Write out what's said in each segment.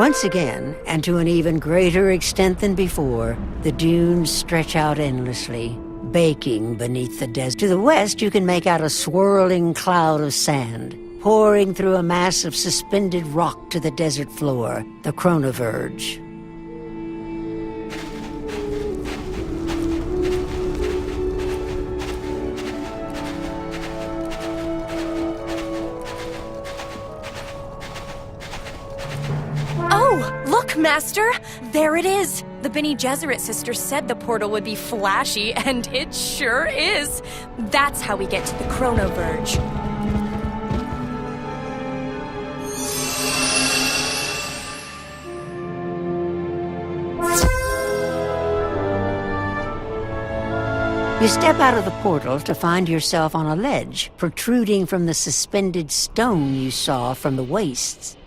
Once again, and to an even greater extent than before, the dunes stretch out endlessly, baking beneath the desert. To the west, you can make out a swirling cloud of sand, pouring through a mass of suspended rock to the desert floor, the Chronoverge. Master, there it is! The Bene Gesserit sisters said the portal would be flashy, and it sure is! That's how we get to the Chronoverge. You step out of the portal to find yourself on a ledge, protruding from the suspended stone you saw from the wastes.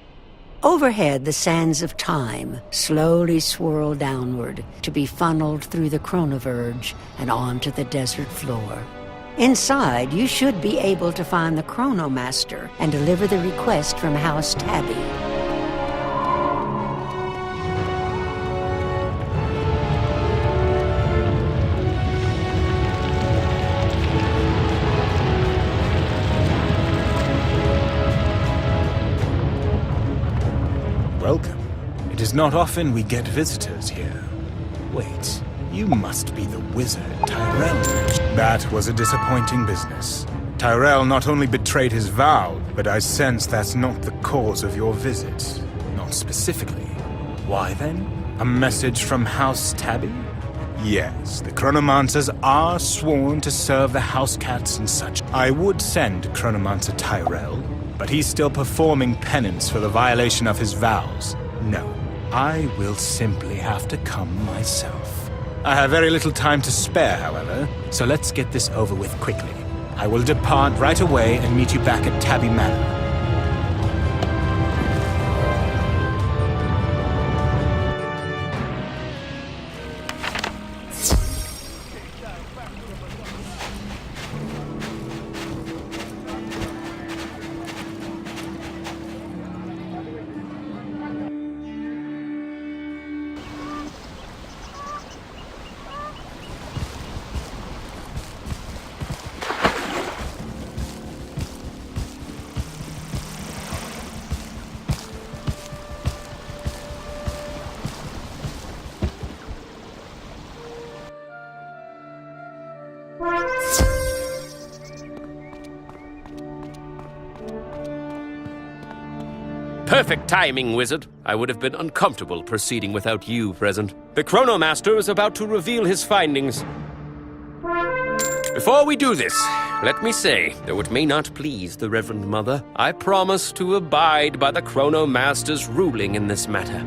Overhead, the sands of time slowly swirl downward to be funneled through the Chronoverge and onto the desert floor. Inside, you should be able to find the Chronomaster and deliver the request from House Tabby. Welcome. It is not often we get visitors here. Wait, you must be the wizard, Tyrell. That was a disappointing business. Tyrell not only betrayed his vow, but I sense that's not the cause of your visit. Not specifically. Why then? A message from House Tabby? Yes, the Chronomancers are sworn to serve the house cats and such. I would send Chronomancer Tyrell, but he's still performing penance for the violation of his vows. No, I will simply have to come myself. I have very little time to spare, however, so let's get this over with quickly. I will depart right away and meet you back at Tabby Manor. Perfect timing, wizard. I would have been uncomfortable proceeding without you present. The Chronomaster is about to reveal his findings. Before we do this, let me say, though it may not please the Reverend Mother, I promise to abide by the Chronomaster's ruling in this matter.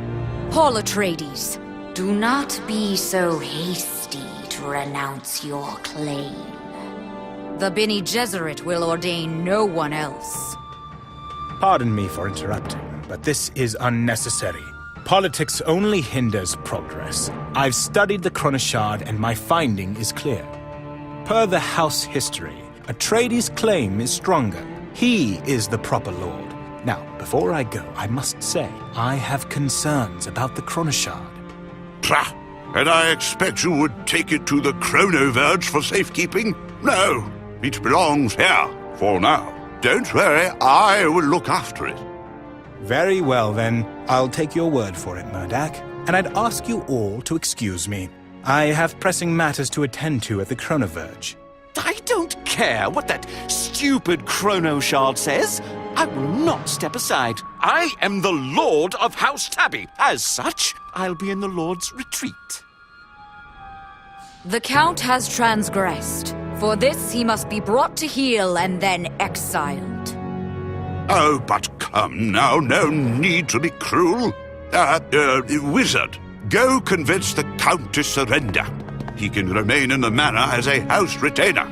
Paul Atreides, do not be so hasty to renounce your claim. The Bene Gesserit will ordain no one else. Pardon me for interrupting, but this is unnecessary. Politics only hinders progress. I've studied the Chronoshard and my finding is clear. Per the house history, Atreides' claim is stronger. He is the proper lord. Now, before I go, I must say, I have concerns about the Chronoshard. Pah! And I expect you would take it to the Chronoverge for safekeeping? No, it belongs here, for now. Don't worry, I will look after it. Very well, then. I'll take your word for it, Murdak. And I'd ask you all to excuse me. I have pressing matters to attend to at the Chronoverge. I don't care what that stupid Chronoshard says. I will not step aside. I am the Lord of House Tabby. As such, I'll be in the Lord's retreat. The Count has transgressed. For this, he must be brought to heel and then exiled. Oh, but come now, no need to be cruel. Wizard, go convince the Count to surrender. He can remain in the manor as a house retainer.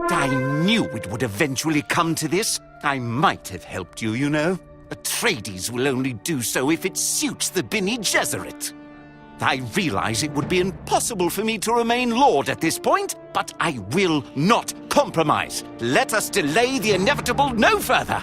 I knew it would eventually come to this. I might have helped you, you know. Atreides will only do so if it suits the Bene Gesserit. I realize it would be impossible for me to remain Lord at this point, but I will not compromise. Let us delay the inevitable no further.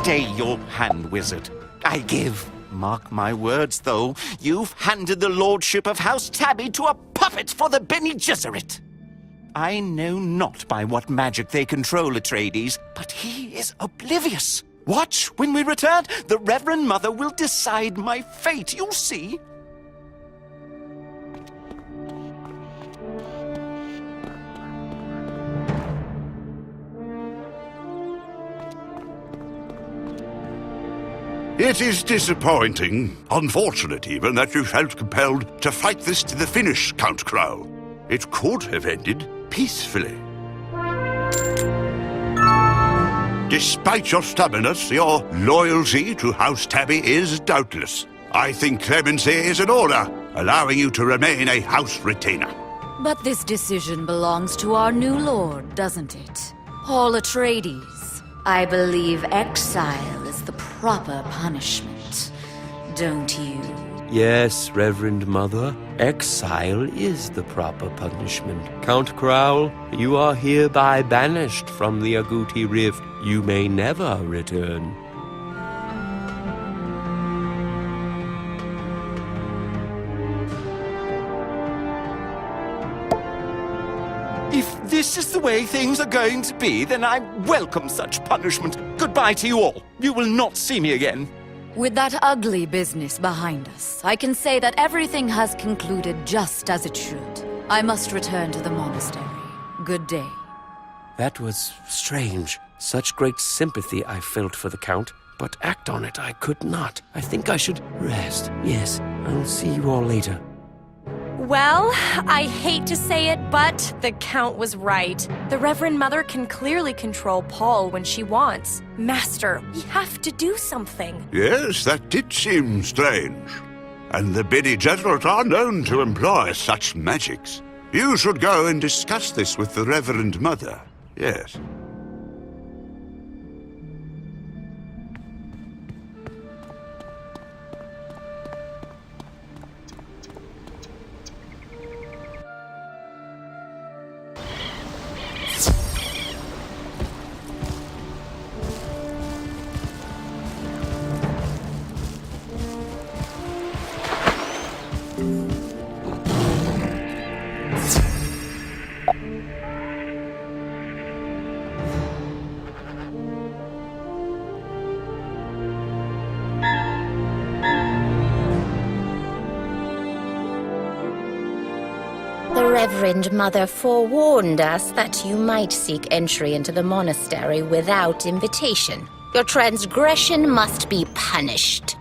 stay your hand, wizard. I give. Mark my words, though, you've handed the lordship of House Tabby to a puppet for the Bene Gesserit. I know not by what magic they control Atreides, but he is oblivious. Watch, when we return, the Reverend Mother will decide my fate, you'll see. It is disappointing, unfortunate even, that you felt compelled to fight this to the finish, Count Crow. It could have ended peacefully. Despite your stubbornness, your loyalty to House Tabby is doubtless. I think clemency is in order, allowing you to remain a house retainer. But this decision belongs to our new lord, doesn't it? Paul Atreides. I believe exile is the proper punishment, don't you? Yes, Reverend Mother. Exile is the proper punishment. Count Crowl, you are hereby banished from the Agouti Rift. You may never return. If this is the way things are going to be, then I welcome such punishment. Goodbye to you all. You will not see me again. With that ugly business behind us, I can say that everything has concluded just as it should. I must return to the monastery. Good day. That was strange. Such great sympathy I felt for the Count, but act on it I could not. I think I should rest. Yes, I'll see you all later. Well, I hate to say it, but the Count was right. The Reverend Mother can clearly control Paul when she wants. Master, we have to do something. Yes, that did seem strange. And the Bene Gesserit are known to employ such magics. You should go and discuss this with the Reverend Mother. Yes. The Reverend Mother forewarned us that you might seek entry into the monastery without invitation. Your transgression must be punished.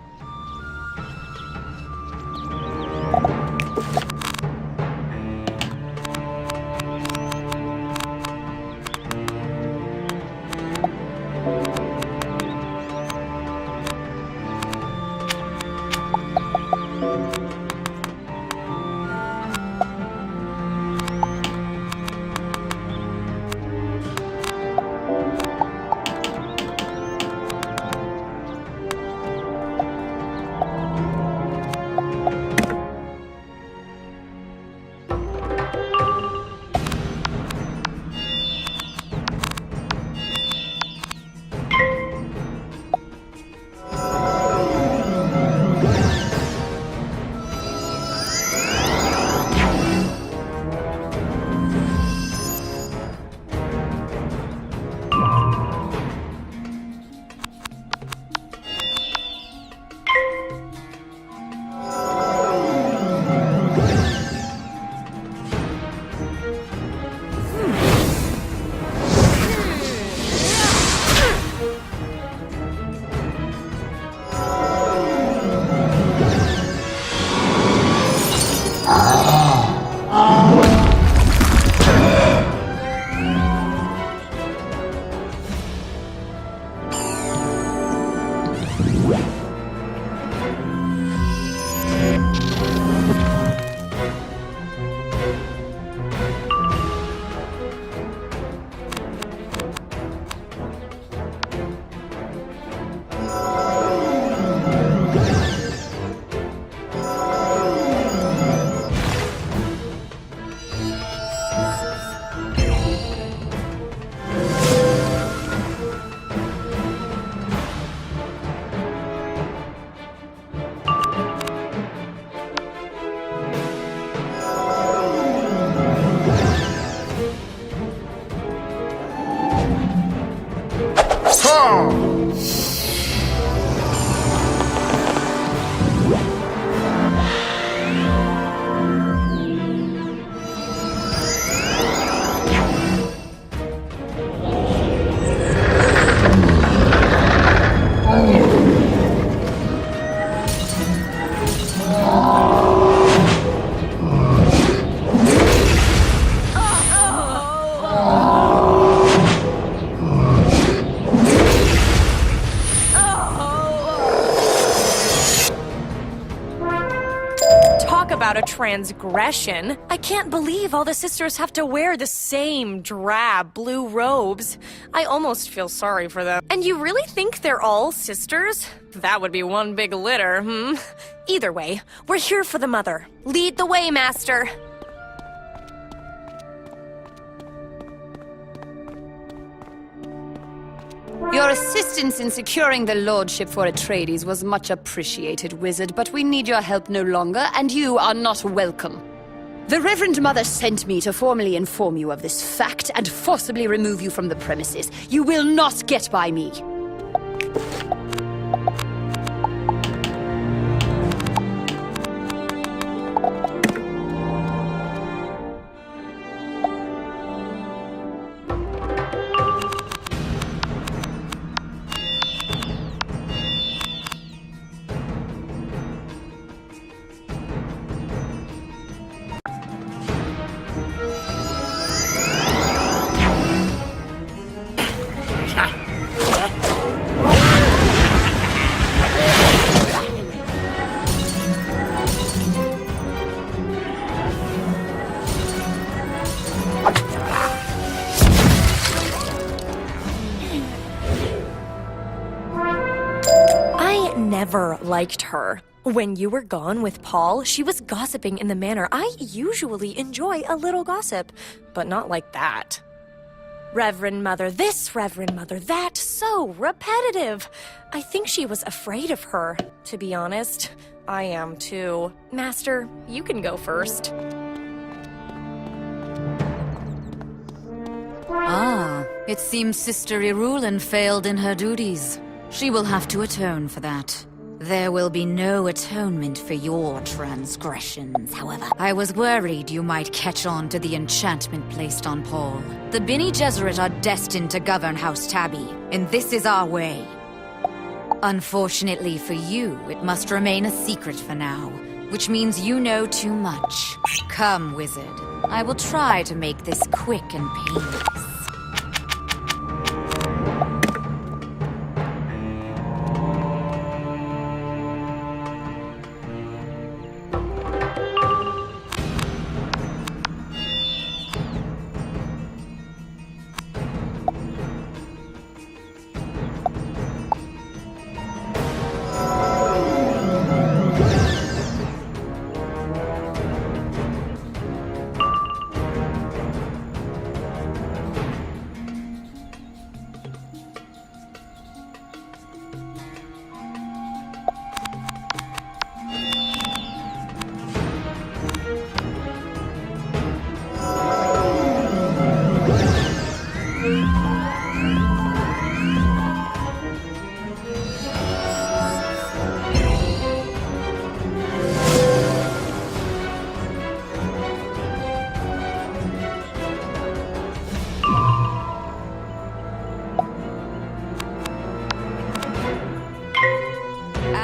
about a transgression. I can't believe all the sisters have to wear the same drab blue robes. I almost feel sorry for them. And you really think they're all sisters? That would be one big litter, hmm? Either way, we're here for the mother. Lead the way, Master. Your assistance in securing the lordship for Atreides was much appreciated, Wizard, but we need your help no longer, and you are not welcome. The Reverend Mother sent me to formally inform you of this fact and forcibly remove you from the premises. You will not get by me. Never liked her. When you were gone with Paul, she was gossiping in the manner I usually enjoy a little gossip, but not like that. Reverend Mother this, Reverend Mother that, so repetitive. I think she was afraid of her, to be honest. I am too. Master, you can go first. Ah, it seems Sister Irulan failed in her duties. She will have to atone for that. There will be no atonement for your transgressions, however. I was worried you might catch on to the enchantment placed on Paul. The Bene Gesserit are destined to govern House Tabby, and this is our way. Unfortunately for you, it must remain a secret for now, which means you know too much. Come, Wizard. I will try to make this quick and painless.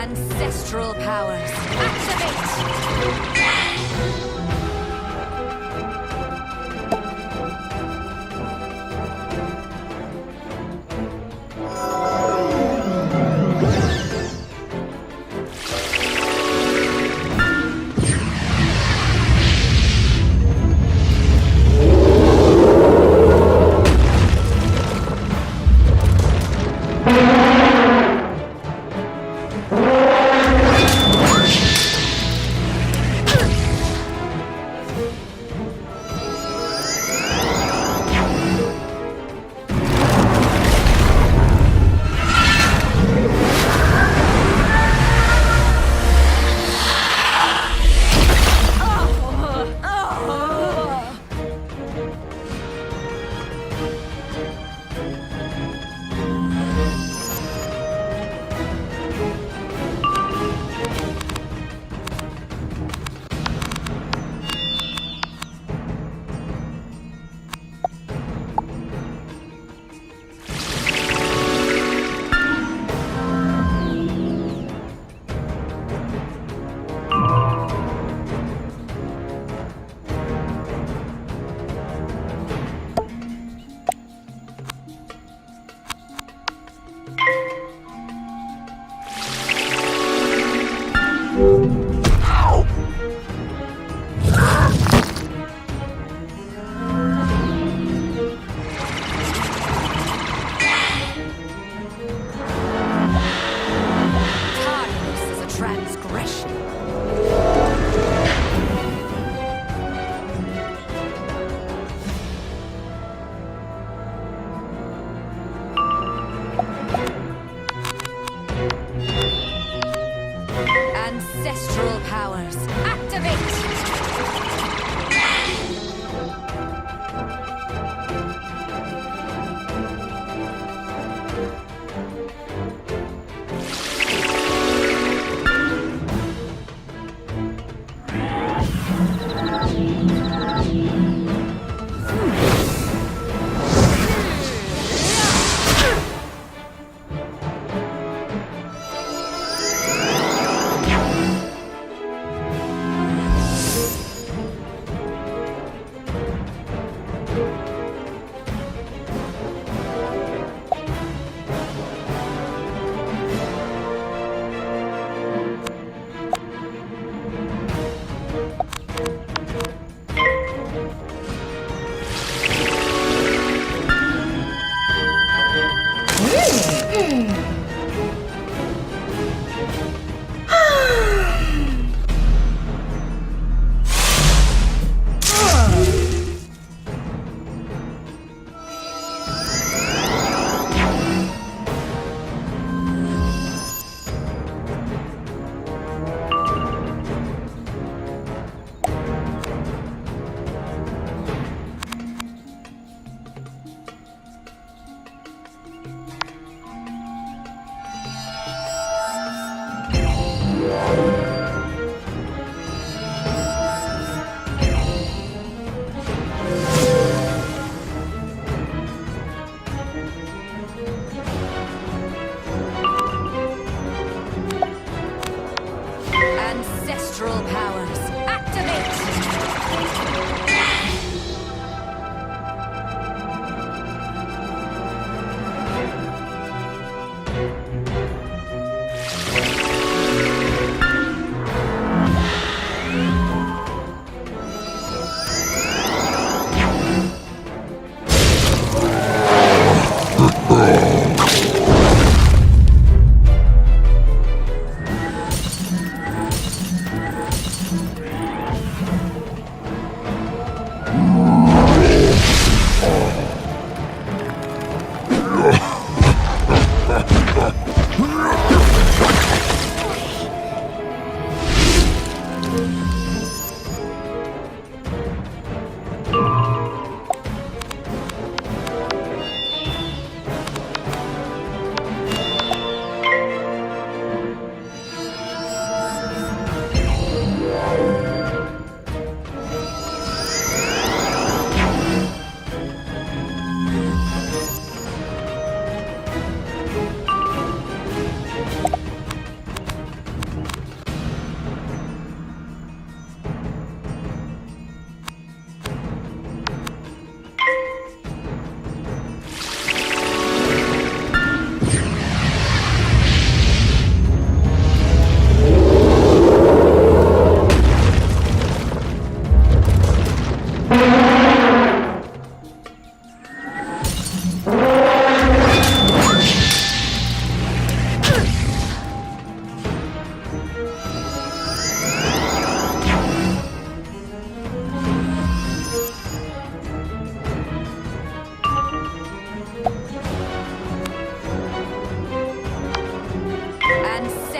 Ancestral powers, activate!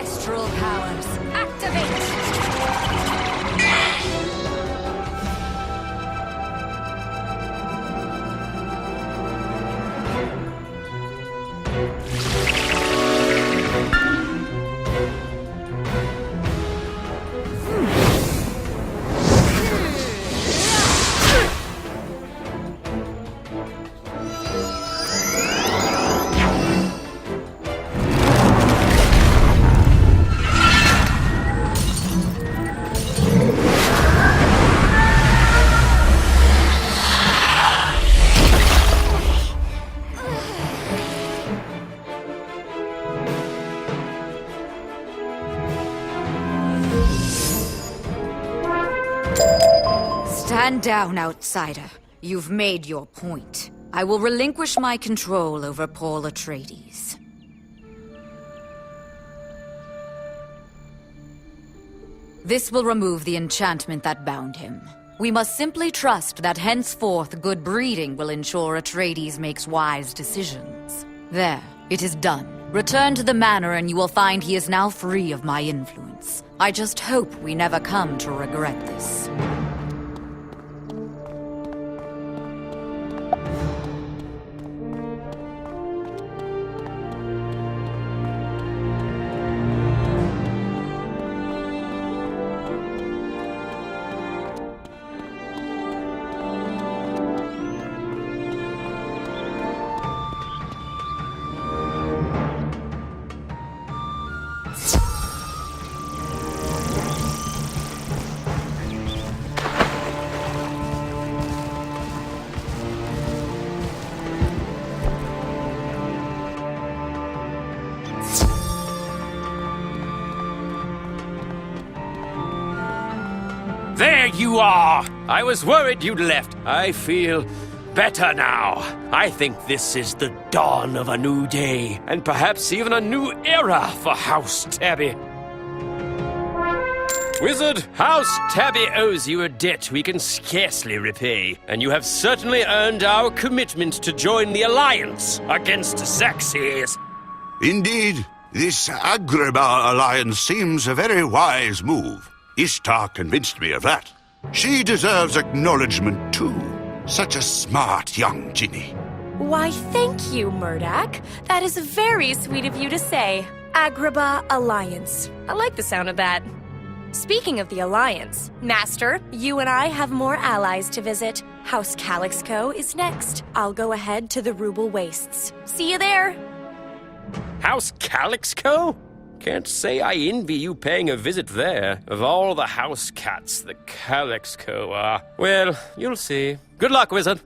ancestral powers, activate! Stand down, outsider. You've made your point. I will relinquish my control over Paul Atreides. This will remove the enchantment that bound him. We must simply trust that henceforth good breeding will ensure Atreides makes wise decisions. There, it is done. Return to the manor and you will find he is now free of my influence. I just hope we never come to regret this. There you are! I was worried you'd left. I feel better now. I think this is the dawn of a new day, and perhaps even a new era for House Tabby. Wizard, House Tabby owes you a debt we can scarcely repay, and you have certainly earned our commitment to join the Alliance against Xerxes. Indeed, this Agrabah alliance seems a very wise move. Ishtar convinced me of that. She deserves acknowledgement too. Such a smart young Ginny. Why, thank you, Murdoch. That is very sweet of you to say. Agrabah Alliance. I like the sound of that. Speaking of the Alliance, Master, you and I have more allies to visit. House Calixco is next. I'll go ahead to the Ruble Wastes. See you there! House Calixco? Can't say I envy you paying a visit there. Of all the house cats, the Calixco are... Well, you'll see. Good luck, Wizard.